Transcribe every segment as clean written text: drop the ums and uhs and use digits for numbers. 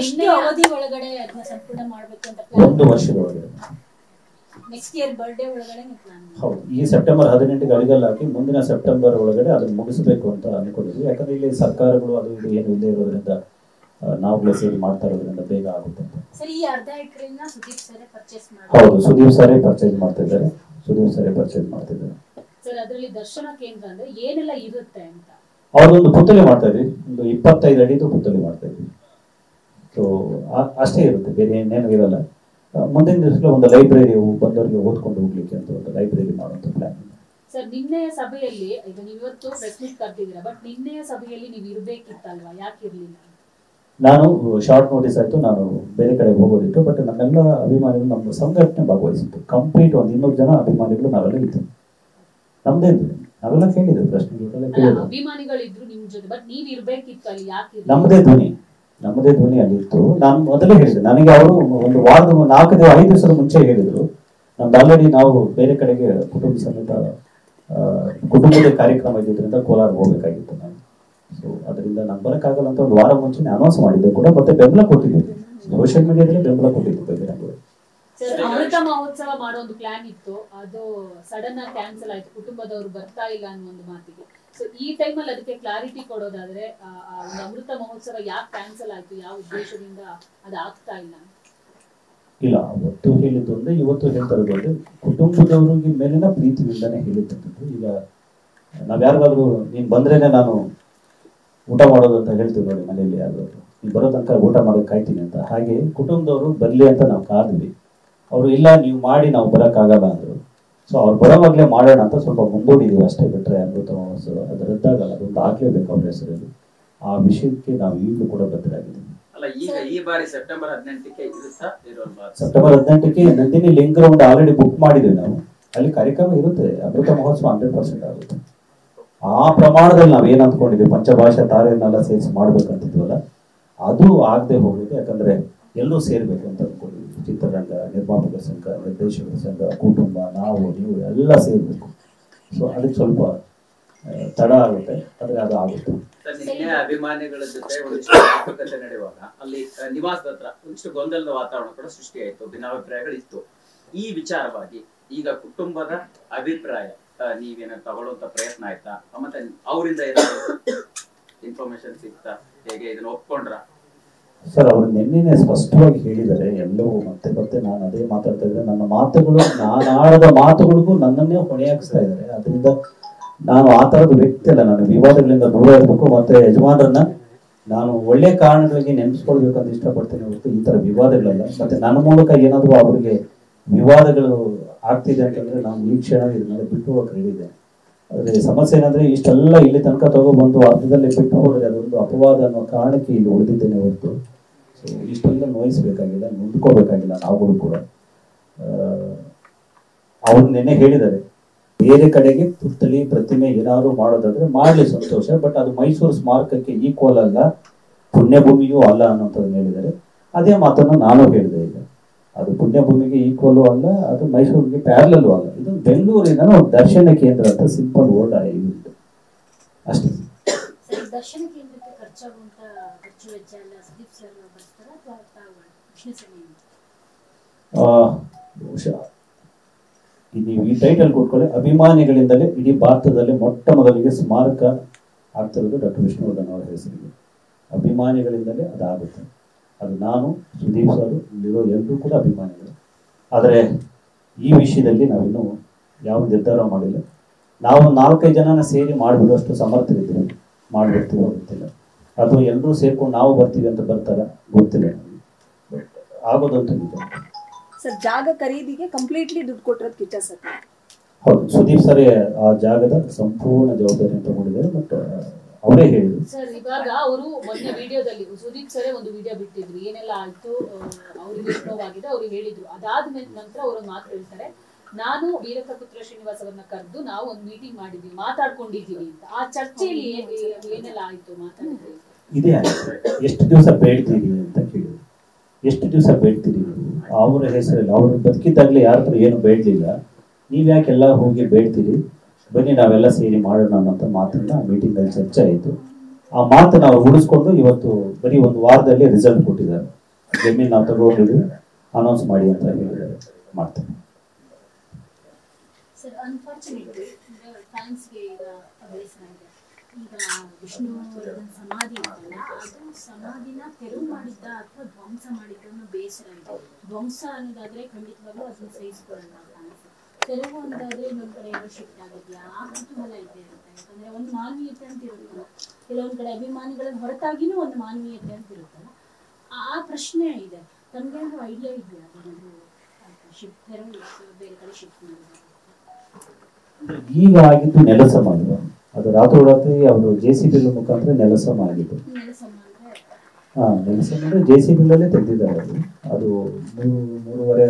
ಎಷ್ಟು ಅವಧಿ ಒಳಗಡೆ ಅದನ್ನ ಸಂಪೂರ್ಣ ಮಾಡಬೇಕು ಅಂತ ಒಂದು ವರ್ಷದ ಒಳಗಡೆ ನೆಕ್ಸ್ಟ್ ಇಯರ್ ಬರ್ಡೇ ಒಳಗಡೆ ಪ್ಲಾನ್. ಹೌದು, ಈ ಸೆಪ್ಟೆಂಬರ್ 18ಗೆ ಅಡಿಗಲ್ ಹಾಕಿ ಮುಂದಿನ ಸೆಪ್ಟೆಂಬರ್ ಒಳಗಡೆ ಅದನ್ನು ಮುಗಿಸಬೇಕು ಅಂತ ಅನ್ಕೊಂಡಿದ್ವಿ. ಯಾಕಂದ್ರೆ ಇಲ್ಲಿ ಸರ್ಕಾರಗಳು ಅದು ಇದು ಏನು ಇಲ್ಲದೆ ಇರೋದ್ರಿಂದ ನಾವುಗಳೇ ಸೇರಿ ಮಾಡ್ತಾ ಇರೋದ್ರಿಂದ ಬೇಗ ಆಗುತ್ತೆ ಅಂತ. ಸರ್, ಈ ಅರ್ಧ ಎಕರೆನ ಸುದೀಪ್ ಸರ್ ಪರ್ಚೇಸ್ ಮಾಡಿ. ಹೌದು, ಸುದೀಪ್ ಸರೇ ಪರ್ಚೇಸ್ ಮಾಡ್ತಿದ್ದಾರೆ. ಸರ್, ಅದರಲ್ಲಿ ದರ್ಶನ ಕೇಂದ್ರ ಅಂದ್ರೆ ಏನೆಲ್ಲ ಇರುತ್ತೆ ಅಂತ ಅವ್ರದೊಂದು ಪುತ್ತಳಿ ಮಾಡ್ತಾ ಇದ್ವಿ, ಒಂದು 25 ಅಡಿದು ಪುತ್ತಳಿ ಮಾಡ್ತಾ ಇದ್ವಿ. ಸೊ ಅಷ್ಟೇ ಇರುತ್ತೆ, ಬೇರೆ ಏನೇನು ಇರಲ್ಲ. ಮುಂದಿನ ದಿವಸದಲ್ಲಿ ಒಂದು ಲೈಬ್ರರಿ ಬಂದವರಿಗೆ ಓದ್ಕೊಂಡು ಹೋಗ್ಲಿಕ್ಕೆ ಅಂತ ಒಂದು ಲೈಬ್ರರಿ ಮಾಡುವಂತ ಪ್ಲಾನ್. ಸರ್, ನಿನ್ನೆಯ ಸಭೆಯಲ್ಲಿ ಈಗ ನೀವು ಇವತ್ತು ಪ್ರೆಸ್ ಮೀಟ್ ಕರೆದಿದ್ದೀರಾ, ಬಟ್ ನಿನ್ನೆಯ ಸಭೆಯಲ್ಲಿ ನೀವು ಇರಬೇಕಿತ್ತಲ್ವಾ, ಯಾಕೆ ಇರಲಿಲ್ಲ? ನಾನು ಶಾರ್ಟ್ ನೋಟಿಸ್ ಆಯ್ತು, ನಾನು ಬೇರೆ ಕಡೆ ಹೋಗೋದಿತ್ತು. ಬಟ್ ನಮ್ಮೆಲ್ಲ ಅಭಿಮಾನಿಗಳು ನಮ್ಮ ಸಂಘಟನೆ ಭಾಗವಹಿಸಿತ್ತು. ಕಂಪ್ಲೀಟ್ ಒಂದು 200 ಜನ ಅಭಿಮಾನಿಗಳು ನಾವೆಲ್ಲ ಇತ್ತು. ನಮ್ದೇ ನಾವೆಲ್ಲ ಕೇಳಿದ್ರು ಪ್ರಶ್ನೆಗಳು. ಅಭಿಮಾನಿಗಳಿದ್ರು ನಿಮ್ ಜೊತೆ, ಬಟ್ ನೀವ್ ಇರ್ಬೇಕಿತ್ತು ಅಲ್ಲಿ, ಯಾಕೆ? ನಮ್ಮದೇ ಧ್ವನಿ ಅಲ್ಲಿತ್ತು. ನಾನು ಮೊದಲೇ ಹೇಳಿದೆ, ನನಗೆ ಅವರು ಒಂದು ವಾರದ 4-5 ದಿವಸದ ಮುಂಚೆ ಹೇಳಿದ್ರು, ನಮ್ದು ಆಲ್ರೆಡಿ ನಾವು ಬೇರೆ ಕಡೆಗೆ ಕುಟುಂಬ ಸಮೇತ ಕುಟುಂಬದ ಕಾರ್ಯಕ್ರಮ ಇದ್ದಿದ್ದರಿಂದ ಕೋಲಾರ ಹೋಗ್ಬೇಕಾಗಿತ್ತು ನಾನು. ಸೊ ಅದರಿಂದ ನಾನು ಬರೋಕ್ಕಾಗಲ್ಲ ಅಂತ ಒಂದು ವಾರ ಮುಂಚೆನೆ ಅನೌನ್ಸ್ ಮಾಡಿದ್ದೆ ಕೂಡ, ಮತ್ತೆ ಬೆಂಬಲ ಕೊಟ್ಟಿದ್ದೆ, ಸೋಷಿಯಲ್ ಮೀಡಿಯಾದಲ್ಲಿ ಬೆಂಬಲ ಕೊಟ್ಟಿದ್ದು ಬಹಿರಂಗವಾಗಿ. ಅಮೃತ ಮಹೋತ್ಸವ ಮಾಡೋ ಒಂದು ಪ್ಲಾನ್ ಇತ್ತು, ಅದು ಸಡನ್ ಆಗಿ ಕ್ಯಾನ್ಸಲ್ ಆಯ್ತು, ಕುಟುಂಬದವರು ಬರ್ತಾ ಇಲ್ಲ ಅನ್ನೋ ಒಂದು ಮಾತಿಗೆ. ಸೊ ಈ ಟೈಮಲ್ಲಿ ಅದಕ್ಕೆ ಕ್ಲಾರಿಟಿ ಕೊಡೋದಾದ್ರೆ, ಅಮೃತ ಮಹೋತ್ಸವ ಯಾಕೆ ಕ್ಯಾನ್ಸಲ್ ಆಯ್ತು, ಯಾವ ಉದ್ದೇಶದಿಂದ ಅದು ಆಗ್ತಾ ಇಲ್ಲ? ಇಲ್ಲ, ಅವತ್ತು ಹೇಳಿದ್ದು ಅಂದ್ರೆ ಇವತ್ತು ಹೇಳ್ತಾ ಇರೋದು ಅಂದ್ರೆ ಕುಟುಂಬದವ್ರಿಗೆ ಮೇಲಿನ ಪ್ರೀತಿಯಿಂದಾನೇ ಹೇಳಿದ್ದಂಥದ್ದು. ಈಗ ನಾವ್ ಯಾರಿಗಾದ್ರು ನೀನ್ ಬಂದ್ರೇನೆ ನಾನು ಊಟ ಮಾಡೋದು ಅಂತ ಹೇಳ್ತೀವಿ ನೋಡಿ, ಮನೆಯಲ್ಲಿ ಯಾರಿಗಾದ್ರು ನೀನ್ ಬರೋ ತನಕ ಊಟ ಮಾಡೋಕೆ ಕಾಯ್ತೀನಿ ಅಂತ. ಹಾಗೆ ಕುಟುಂಬದವರು ಬರ್ಲಿ ಅಂತ ನಾವು ಕಾದ್ವಿ. ಅವರು ಇಲ್ಲ ನೀವು ಮಾಡಿ ನಾವು ಬರೋಕ್ಕಾಗಲ್ಲ ಅಂದ್ರು. ಸೊ ಅವ್ರು ಬರೋವಾಗ್ಲೇ ಮಾಡೋಣ ಅಂತ ಸ್ವಲ್ಪ ಮುಂದೂಡಿದೀವಿ ಅಷ್ಟೇ, ಬಿಟ್ರೆ ಅಮೃತ ಮಹೋತ್ಸವ ಅದು ರದ್ದಾಗಲ್ಲ, ಅದೊಂದು ಆಗ್ಲೇಬೇಕು ಅವ್ರ ಹೆಸರಲ್ಲಿ. ಆ ವಿಷಯಕ್ಕೆ ನಾವು ಈಗಲೂ ಕೂಡ ಬದ್ಧರಾಗಿದ್ದೀವಿ. ಈ ಬಾರಿ ಸೆಪ್ಟೆಂಬರ್ 18ಕ್ಕೆ ಸೆಪ್ಟೆಂಬರ್ 18ಕ್ಕೆ Nandini link ground already book ಮಾಡಿದ್ವಿ ನಾವು. ಅಲ್ಲಿ ಕಾರ್ಯಕ್ರಮ ಇರುತ್ತೆ, ಅಮೃತ ಮಹೋತ್ಸವ 100% ಆಗುತ್ತೆ. ಆ ಪ್ರಮಾಣದಲ್ಲಿ ನಾವ್ ಏನ್ ಅಂದ್ಕೊಂಡಿದ್ವಿ, ಪಂಚಭಾಷಾ ತಾರೆಯನ್ನೆಲ್ಲ ಸೇರಿಸಿ ಮಾಡ್ಬೇಕಂತಿದ್ವಲ್ಲ, ಅದು ಆಗದೆ ಹೋಗುತ್ತೆ. ಯಾಕಂದ್ರೆ ಎಲ್ಲರೂ ಸೇರ್ಬೇಕು ಅಂತ ಅನ್ಕೊಂಡಿದ್ವಿ. ಚಿತ್ರರಂಗ, ನಿರ್ಮಾಪಕರ ಸಂಘ, ನಿರ್ದೇಶಕರ ಸಂಘ, ಕುಟುಂಬ, ನಾವು ನೀವು ಎಲ್ಲ ಸೇರ್ಬೇಕು. ಸೊ ಅದಕ್ಕೆ ಸ್ವಲ್ಪ ತಡ ಆಗುತ್ತೆ, ಆದ್ರೆ ಅದು ಆಗುತ್ತೆ. ನಿನ್ನೆ ಅಭಿಮಾನಿಗಳ ಜೊತೆ ಒಂದಿಷ್ಟು ಮಾತುಕತೆ ನಡೆಯುವಾಗ ಅಲ್ಲಿ ನಿವಾಸದ ಹತ್ರ ಒಂದಿಷ್ಟು ಗೊಂದಲದ ವಾತಾವರಣ ಕೂಡ ಸೃಷ್ಟಿಯಾಯಿತು, ಭಿನ್ನಾಭಿಪ್ರಾಯಗಳಿತ್ತು. ಈ ವಿಚಾರವಾಗಿ ಈಗ ಕುಟುಂಬದ ಅಭಿಪ್ರಾಯ ನೀವೇನ ತಗೊಳ್ಳುವಂತ ಪ್ರಯತ್ನ ಆಯ್ತಾ, ಮತ್ತೆ ಅವರಿಂದ ಏನಾದ್ರು ಇನ್ಫಾರ್ಮೇಶನ್ ಸಿಗ್ತಾ, ಹೇಗೆ ಇದನ್ನ ಒಪ್ಕೊಂಡ್ರ? ಸರ್, ಅವರು ನಿನ್ನೆ ಸ್ಪಷ್ಟವಾಗಿ ಹೇಳಿದ್ದಾರೆ ಎಲ್ಲವೂ. ಮತ್ತೆ ನಾನು ಅದೇ ಮಾತಾಡ್ತಾ ಇದ್ರೆ, ನನ್ನ ಮಾತುಗಳು, ನಾನು ಆಡದ ಮಾತುಗಳಿಗೂ ನನ್ನನ್ನೇ ಹೊಣೆಯಾಗಿಸ್ತಾ ಇದ್ದಾರೆ. ಅದರಿಂದ ನಾನು ಆ ತರದ ವ್ಯಕ್ತಿ ಅಲ್ಲ, ನಾನು ವಿವಾದಗಳಿಂದ ದೂರ ಇರಬೇಕು. ಮತ್ತೆ ಯಜಮಾನರನ್ನ ನಾನು ಒಳ್ಳೆ ಕಾರಣಗಳಿಗೆ ನೆನೆಸ್ಕೊಳ್ಬೇಕಂತ ಇಷ್ಟಪಡ್ತೇನೆ ಹೊರತು ಈ ತರ ವಿವಾದಗಳಲ್ಲ. ಮತ್ತೆ ನನ್ನ ಮೂಲಕ ಏನಾದ್ರು ಅವರಿಗೆ ವಿವಾದಗಳು ಆಗ್ತಿದೆ ಅಂತಂದ್ರೆ ನಾನು ಈ ಕ್ಷಣ ಇದನ್ನೆಲ್ಲ ಬಿಟ್ಟು ಹೋಗಕ್ಕೆ ರೆಡಿ ಇದೆ. ಆದ್ರೆ ಸಮಸ್ಯೆ ಏನಂದ್ರೆ ಇಷ್ಟೆಲ್ಲ ಇಲ್ಲಿ ತನಕ ತಗೊಬಂದು ಅರ್ಧದಲ್ಲಿ ಬಿಟ್ಟು ಹೋದ್ರೆ ಅದೊಂದು ಅಪವಾದ ಅನ್ನೋ ಕಾರಣಕ್ಕೆ ಇಲ್ಲಿ ಉಳಿದಿದ್ದೇನೆ ಹೊರತು ಸೊ ಇಷ್ಟೆಲ್ಲ ನೋಯಿಸ್ಬೇಕಾಗಿಲ್ಲ, ನೊಂದ್ಕೋಬೇಕಾಗಿಲ್ಲ ನಾವುಗಳು ಕೂಡ. ಅವ್ರು ನೆನ್ನೆ ಹೇಳಿದ್ದಾರೆ, ಬೇರೆ ಕಡೆಗೆ ಪುತ್ಥಳಿ ಪ್ರತಿಮೆ ಏನಾದ್ರು ಮಾಡೋದಾದ್ರೆ ಮಾಡ್ಲಿ ಸಂತೋಷ, ಬಟ್ ಅದು ಮೈಸೂರು ಸ್ಮಾರಕಕ್ಕೆ ಈಕ್ವಲ್ ಅಲ್ಲ, ಪುಣ್ಯಭೂಮಿಯೂ ಅಲ್ಲ ಅನ್ನೋಂಥದ್ದನ್ನ ಹೇಳಿದ್ದಾರೆ. ಅದೇ ಮಾತನ್ನು ನಾನು ಹೇಳಿದೆ. ಈಗ ಅದು ಪುಣ್ಯಭೂಮಿಗೆ ಈಕ್ವಲು ಅಲ್ಲ, ಅದು ಮೈಸೂರಿಗೆ ಪ್ಯಾರಲಲ್ಲೂ ಅಲ್ಲ. ಇದು ಬೆಂಗಳೂರಿನ ದರ್ಶನ ಕೇಂದ್ರ ಅಂತ ಸಿಂಪಲ್ ವರ್ಡ್ ಆಗಿದೆ ಅಷ್ಟೇ. ದರ್ಶನ ಕೇಂದ್ರಕ್ಕೆ ಖರ್ಚಾಗುವಂತ ಖರ್ಚು ವೆಚ್ಚ ಎಲ್ಲ ಸುದೀಪ್ ಸರ್ ಬರ್ತಾರಾ ಅಥವಾ ವಿಷ್ಣು ಸರ್? ನೀವು ಈ ಟೈಟಲ್ ಕೊಟ್ಕೊಳ್ಳಿ, ಅಭಿಮಾನಿಗಳಿಂದಲೇ ಇಡೀ ಭಾರತದಲ್ಲಿ ಮೊಟ್ಟ ಮೊದಲಿಗೆ ಸ್ಮಾರಕ ಆಗ್ತಿರೋದು ಡಾಕ್ಟರ್ ವಿಷ್ಣುವರ್ಧನ್ ಅವರ ಹೆಸರಿಗೆ. ಅಭಿಮಾನಿಗಳಿಂದಲೇ ಅದಾಗುತ್ತೆ. ಅದು ನಾನು, ಸುದೀಪ್ ಸರ್, ಇಲ್ಲಿರೋ ಎಲ್ಲರೂ ಕೂಡ ಅಭಿಮಾನಿಗಳು. ಆದರೆ ಈ ವಿಷಯದಲ್ಲಿ ನಾವಿನ್ನೂ ಯಾವ ನಿರ್ಧಾರ ಮಾಡಿಲ್ಲ. ನಾವು 4-5 ಜನನ ಸೇರಿ ಮಾಡಿಬಿಡುವಷ್ಟು ಸಮರ್ಥರಿದ್ದೀವಿ, ಮಾಡಿಬಿಡ್ತೀವೋ ಗೊತ್ತಿಲ್ಲ. ಅದು ಎಲ್ಲರೂ ಸೇರ್ಕೊಂಡು ನಾವು ಬರ್ತೀವಿ ಅಂತ ಬರ್ತಾರ ಗೊತ್ತಿಲ್ಲ. ಬಟ್ ಆಗೋದಂತೂ ನಿಜ. ಸರ್, ಜಾಗ ಖರೀದಿಗೆ ಕಂಪ್ಲೀಟ್ಲಿ ದುಡ್ಡು ಕೊಟ್ಟಿರೋದು ಕಿಚ್ಚ ಸರ್. ಹೌದು, ಸುದೀಪ್ ಸರ್ ಆ ಜಾಗದ ಸಂಪೂರ್ಣ ಜವಾಬ್ದಾರಿ ತಗೊಂಡಿದ್ದಾರೆ. ಬಟ್ ಅವರೇ ಹೇಳಿದ್ರು ಸರ್, ಇವಾಗ ಅವರು ಮೊನ್ನೆ ವಿಡಿಯೋದಲ್ಲಿ ಸುದೀಪ್ ಸರೇ ಒಂದು ವಿಡಿಯೋ ಬಿಟ್ಟಿದ್ರು, ಏನೆಲ್ಲ ಆಯ್ತು ಅವ್ರಿಗೆ ನೋವಾಗಿದೆ ಅವ್ರಿಗೆ ಹೇಳಿದ್ರು. ಅದಾದ್ಮೇಲೆ ನಂತರ ಅವರು ಮಾತು ಹೇಳ್ತಾರೆ, ನಾನು ವೀರಕಪುತ್ರ ಶ್ರೀನಿವಾಸ್ ಅವರನ್ನ ಕರೆದು ನಾವು ಒಂದು ಮೀಟಿಂಗ್ ಮಾಡಿದ್ವಿ, ಮಾತಾಡ್ಕೊಂಡಿದ್ದೀವಿ ಅಂತ. ಆ ಚರ್ಚೆಯಲ್ಲಿ ಏನೆಲ್ಲ ಆಯ್ತು ಮಾತಾಡಿದ್ವಿ? ಇದೇ ಆಯ್ತು. ಎಷ್ಟು ದಿವಸ ಬೇಡ್ತೀರಿ ಅಂತ ಕೇಳಿದ್ರು. ಎಷ್ಟು ದಿವಸ ಬೇಡ್ತೀರಿ ನೀವು? ಅವರ ಹೆಸರಲ್ಲಿ ಅವರು ಬದುಕಿದ್ದಾಗಲೇ ಯಾರ ಹತ್ರ ಏನು ಬೇಡಲಿಲ್ಲ, ನೀವ್ಯಾಕೆಲ್ಲ ಹೋಗಿ ಬೇಡ್ತೀರಿ, ಬನ್ನಿ ನಾವೆಲ್ಲ ಸೇರಿ ಮಾಡೋಣ ಅನ್ನೋಂಥ ಮಾತನ್ನ ಮೀಟಿಂಗಲ್ಲಿ ಚರ್ಚೆ ಆಯಿತು. ಆ ಮಾತನ್ನ ಅವ್ರು ಉಳಿಸ್ಕೊಂಡು ಇವತ್ತು ಬರೀ ಒಂದು ವಾರದಲ್ಲಿ ರಿಸಲ್ಟ್ ಕೊಟ್ಟಿದ್ದಾರೆ. ಜಮೀನು ನಾವು ತಗೊಂಡಿದ್ವಿ, ಅನೌನ್ಸ್ ಮಾಡಿ ಅಂತ ಹೇಳಿದ್ದಾರೆ, ಮಾಡ್ತೇನೆ. ಸರ್, ಅನ್ಫಾರ್ಚುನೇಟ್ಲಿ ಫ್ಯಾನ್ಸ್ಗೆ ಈಗ ಬೇಸರ ಇದೆ. ಈಗ ವಿಷ್ಣುವರ್ಧನ್ ಸಮಾಧಿ ಇದೆಯಲ್ಲ, ಅದು ಸಮಾಧಿನ ತೆರವು ಮಾಡಿದ್ದ ಅಥವಾ ಧ್ವಂಸ ಮಾಡಿದ್ದ ಅನ್ನೋ ಬೇಸರ ಇದೆ. ಧ್ವಂಸ ಅನ್ನೋದಾದ್ರೆ ಖಂಡಿತವಾಗ್ಲೂ ಅದನ್ನ ಸಹಿಸ್ಕೊಳ್ಳಲ್ಲ ಫ್ಯಾನ್ಸ್. ತೆರವು ಅಂತಾದ್ರೆ ಇನ್ನೊಂದ್ ಕಡೆ ಏನೋ ಶಿಫ್ಟ್ ಆಗಿದೆಯಾ, ಆ ಕುತೂಹಲ ಇದೆ ಇರುತ್ತೆ. ಯಾಕಂದ್ರೆ ಒಂದು ಮಾನವೀಯತೆ ಅಂತ ಇರುತ್ತಲ್ಲ, ಕೆಲವೊಂದ್ ಕಡೆ ಅಭಿಮಾನಿಗಳ ಹೊರತಾಗಿನೂ ಒಂದು ಮಾನವೀಯತೆ ಅಂತ ಇರುತ್ತಲ್ಲ, ಆ ಪ್ರಶ್ನೆ ಇದೆ. ತಮ್ಗೇನು ಐಡಿಯಾ ಇದೆಯಾ ಅದೊಂದು ಶಿಫ್ಟ್ ತೆರವು ಬೇರೆ ಕಡೆ ಶಿಫ್ಟ್ ಮಾಡಿದ್ರು? ಈಗ ಆಗಿದ್ದು ನೆಲಸಮ ಅಲ್ವಾ, ಅದು ರಾತ್ರೋರಾತ್ರಿ ಅವರು JCB ಮುಖಾಂತರ ನೆಲಸಮ ಆಗಿದ್ದು. ನೆಲಸಮ ಅಂದ್ರೆ JCB ತೆಗೆದಿದ್ದಾರೆ. ಅದು 3.5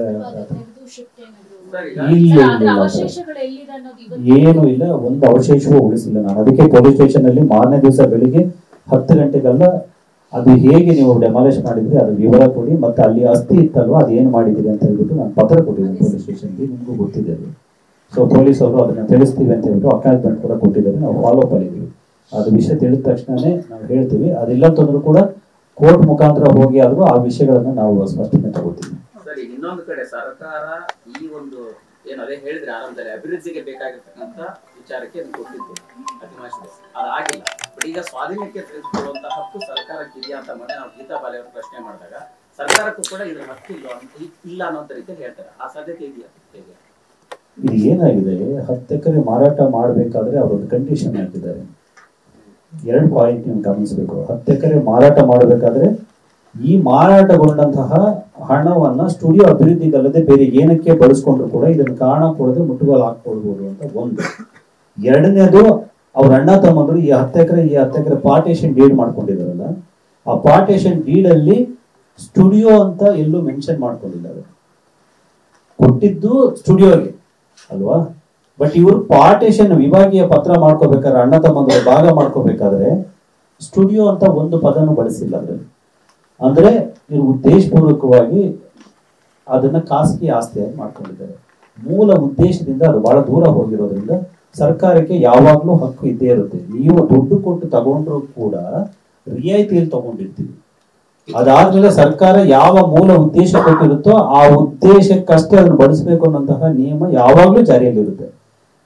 ಏನು ಇಲ್ಲ, ಒಂದು ಅವಶೇಷವೂ ಉಳಿಸಿಲ್ಲ. ನಾನು ಅದಕ್ಕೆ ಪೊಲೀಸ್ ಸ್ಟೇಷನ್ ಅಲ್ಲಿ ಮಾರನೇ ದಿವಸ ಬೆಳಿಗ್ಗೆ 10 ಗಂಟೆಗೆಲ್ಲ ಅದು ಹೇಗೆ ನೀವು ಡೆಮಾಲಿಷ್ ಮಾಡಿದ್ರಿ ಅದು ವಿವರ ಕೊಡಿ, ಮತ್ತೆ ಅಲ್ಲಿ ಅಸ್ಥಿ ಇತ್ತಲ್ವಾ ಅದು ಏನು ಮಾಡಿದಿರಿ ಅಂತ ಹೇಳ್ಬಿಟ್ಟು ನಾನು ಪತ್ರ ಕೊಟ್ಟಿದ್ದೀನಿ ಪೊಲೀಸ್ ಸ್ಟೇಷನ್ಗೆ, ನಿಮಗೂ ಗೊತ್ತಿದೆ ಅದು. ಸೊ ಪೊಲೀಸ್ ಅವರು ಅದನ್ನ ತಿಳಿಸ್ತೀವಿ ಅಂತ ಹೇಳ್ಬಿಟ್ಟು ಅಕ್ನಾಲೇಜ್ಮೆಂಟ್ ಕೂಡ ಕೊಟ್ಟಿದ್ದಾರೆ. ನಾವು ಫಾಲೋ ಅಪ್ ಆಗಿದ್ದೀವಿ. ಅದು ವಿಷಯ ತಿಳಿದ ತಕ್ಷಣನೇ ನಾವು ಹೇಳ್ತೀವಿ. ಅದಿಲ್ಲ ಅಂತಂದ್ರೂ ಕೂಡ ಕೋರ್ಟ್ ಮುಖಾಂತರ ಹೋಗಿ ಆದ್ರೂ ಆ ವಿಷಯಗಳನ್ನ ನಾವು ಸ್ಪಷ್ಟನೆ ತಗೋತೀವಿ. ಸರಿ, ಇನ್ನೊಂದು ಕಡೆ ಸರ್ಕಾರ ಈ ಒಂದು ಏನು ಅದೇ ಹೇಳಿದ್ರೆ ಆರಂಭದಲ್ಲಿ ಅಭಿವೃದ್ಧಿಗೆ ಬೇಕಾಗಿರ್ತಕ್ಕಂಥ ವಿಚಾರಕ್ಕೆ ಅದು ಕೊಟ್ಟಿತ್ತು ಅತಿಮಾಶೆ, ಅದಾಗಿಲ್ಲ. ಬಟ್ ಈಗ ಸ್ವಾಧೀನಕ್ಕೆ ತೆಗೆದುಕೊಳ್ಳುವಂತ ಹಕ್ಕು ಸರ್ಕಾರಕ್ಕೆ ಇದೆಯಾ ಅಂತ ಮೊನ್ನೆ ನಾವು ಗೀತಾ ಬಾಲೆ ಅವರು ಪ್ರಶ್ನೆ ಮಾಡಿದಾಗ ಸರ್ಕಾರಕ್ಕೂ ಕೂಡ ಇದ್ರ ಹಕ್ಕು ಇಲ್ಲ ಅನ್ನೋ ರೀತಿಯಲ್ಲಿ ಹೇಳ್ತಾರೆ. ಆ ಸಾಧ್ಯತೆ ಇದೆಯಾ? ಹೇಗೆ ಇದು ಏನಾಗಿದೆ, 10 ಎಕರೆ ಮಾರಾಟ ಮಾಡಬೇಕಾದ್ರೆ ಅವರೊಂದು ಕಂಡೀಷನ್ ಹಾಕಿದ್ದಾರೆ. 2 ಪಾಯಿಂಟ್ ನೀವು ಗಮನಿಸಬೇಕು. 10 ಎಕರೆ ಮಾರಾಟ ಮಾಡಬೇಕಾದ್ರೆ ಈ ಮಾರಾಟಗೊಂಡಂತಹ ಹಣವನ್ನ ಸ್ಟುಡಿಯೋ ಅಭಿವೃದ್ಧಿಗಲ್ಲದೆ ಬೇರೆ ಏನಕ್ಕೆ ಬಳಸ್ಕೊಂಡ್ರು ಕೂಡ ಇದನ್ನು ಕಾರಣ ಕೊಡದೆ ಮುಟ್ಟುಗೋಲು ಹಾಕೊಳ್ಬಹುದು ಅಂತ ಒಂದು. ಎರಡನೇದು, ಅವ್ರ ಅಣ್ಣ ತಮ್ಮಂದ್ರು ಈ 10 ಎಕರೆ ಪಾರ್ಟೇಷನ್ ಡೀಡ್ ಮಾಡ್ಕೊಂಡಿದಾರಲ್ಲ, ಆ ಪಾರ್ಟೇಷನ್ ಡೀಡ್ ಅಲ್ಲಿ ಸ್ಟುಡಿಯೋ ಅಂತ ಎಲ್ಲೂ ಮೆನ್ಷನ್ ಮಾಡ್ಕೊಂಡಿದ್ದಾರೆ. ಕೊಟ್ಟಿದ್ದು ಸ್ಟುಡಿಯೋಗೆ ಅಲ್ವಾ, ಬಟ್ ಇವರು ಪಾರ್ಟೇಷನ್ ವಿಭಾಗೀಯ ಪತ್ರ ಮಾಡ್ಕೋಬೇಕಾದ್ರೆ ಅಣ್ಣ ತಮ್ಮಂದ್ರೆ ಭಾಗ ಮಾಡ್ಕೋಬೇಕಾದ್ರೆ ಸ್ಟುಡಿಯೋ ಅಂತ ಒಂದು ಪದನು ಬಳಸಿಲ್ಲ ಅದ್ರಲ್ಲಿ. ಅಂದ್ರೆ ಇವರು ಉದ್ದೇಶಪೂರ್ವಕವಾಗಿ ಅದನ್ನ ಖಾಸಗಿ ಆಸ್ತಿಯಾಗಿ ಮಾಡ್ಕೊಂಡಿದ್ದಾರೆ. ಮೂಲ ಉದ್ದೇಶದಿಂದ ಅದು ಬಹಳ ದೂರ ಹೋಗಿರೋದ್ರಿಂದ ಸರ್ಕಾರಕ್ಕೆ ಯಾವಾಗ್ಲೂ ಹಕ್ಕು ಇದ್ದೇ ಇರುತ್ತೆ. ನೀವು ದುಡ್ಡು ಕೊಟ್ಟು ತಗೊಂಡ್ರು ಕೂಡ ರಿಯಾಯಿತಿಯಲ್ಲಿ ತಗೊಂಡಿರ್ತೀವಿ. ಅದಾದ್ಮೇಲೆ ಸರ್ಕಾರ ಯಾವ ಮೂಲ ಉದ್ದೇಶ ಕೊಟ್ಟಿರುತ್ತೋ ಆ ಉದ್ದೇಶಕ್ಕಷ್ಟೇ ಅದನ್ನು ಬಳಸಬೇಕು ಅನ್ನೋಂತಹ ನಿಯಮ ಯಾವಾಗ್ಲೂ ಜಾರಿಯಲ್ಲಿರುತ್ತೆ.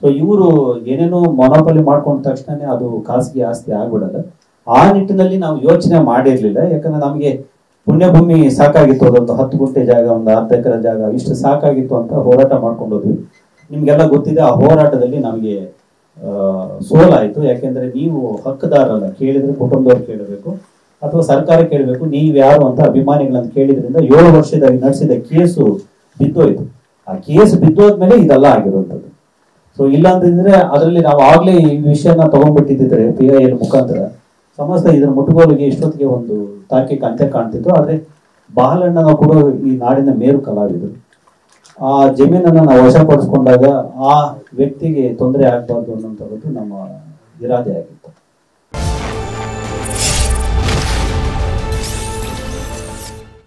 ಸೊ ಇವರು ಏನೇನೋ ಮೊನೋಪಲಿ ಮಾಡ್ಕೊಂಡ ತಕ್ಷಣನೇ ಅದು ಖಾಸಗಿ ಆಸ್ತಿ ಆಗ್ಬಿಡಲ್ಲ. ಆ ನಿಟ್ಟಿನಲ್ಲಿ ನಾವು ಯೋಚನೆ ಮಾಡಿರ್ಲಿಲ್ಲ. ಯಾಕಂದ್ರೆ ನಮಗೆ ಪುಣ್ಯಭೂಮಿ ಸಾಕಾಗಿತ್ತು, ಅದೊಂದು 10 ಗುಂಟೆ ಜಾಗ, ಒಂದು 10 ಎಕರೆ ಜಾಗ, ಇಷ್ಟು ಸಾಕಾಗಿತ್ತು ಅಂತ ಹೋರಾಟ ಮಾಡ್ಕೊಂಡು ಹೋದ್ವಿ. ನಿಮ್ಗೆಲ್ಲ ಗೊತ್ತಿದೆ, ಆ ಹೋರಾಟದಲ್ಲಿ ನಮಗೆ ಸೋಲಾಯ್ತು. ಯಾಕೆಂದ್ರೆ ನೀವು ಹಕ್ಕುದಾರಲ್ಲ, ಕೇಳಿದ್ರೆ ಕುಟುಂಬದವ್ರು ಕೇಳಬೇಕು ಅಥವಾ ಸರ್ಕಾರ ಕೇಳಬೇಕು, ನೀವ್ ಯಾರು ಅಂತ ಅಭಿಮಾನಿಗಳನ್ನ ಕೇಳಿದ್ರಿಂದ 7 ವರ್ಷದಾಗಿ ನಡೆಸಿದ ಕೇಸು ಬಿದ್ದೋಯ್ತು. ಆ ಕೇಸ್ ಬಿದ್ದೋದ್ಮೇಲೆ ಇದೆಲ್ಲ ಆಗಿರುವಂಥದ್ದು. ಸೊ ಇಲ್ಲ ಅಂತಂದ್ರೆ ಅದರಲ್ಲಿ ನಾವು ಆಗ್ಲೇ ಈ ವಿಷಯನ ತಗೊಂಡ್ಬಿಟ್ಟಿದ್ರೆ PIL ಮುಖಾಂತರ ಸಮಸ್ತ ಇದರ ಮುಟ್ಟುಗೋಲಿಗೆ ಇಷ್ಟೊತ್ತಿಗೆ ಒಂದು ತಾರ್ಕಿಕ ಅಂತ್ಯ ಕಾಣ್ತಿತ್ತು. ಆದ್ರೆ ಬಾಲಣ್ಣನ ಕೂಡ ಈ ನಾಡಿನ ಮೇರು ಕಲಾವಿದರು. ಆ ಜಮೀನನ್ನ ನಾವು ವಶಪಡಿಸ್ಕೊಂಡಾಗ ಆ ವ್ಯಕ್ತಿಗೆ ತೊಂದರೆ ಆಗ್ಬಾರ್ದು ಅನ್ನೋಂಥದ್ದು ನಮ್ಮ ಇರಾದೆ ಆಗಿತ್ತು.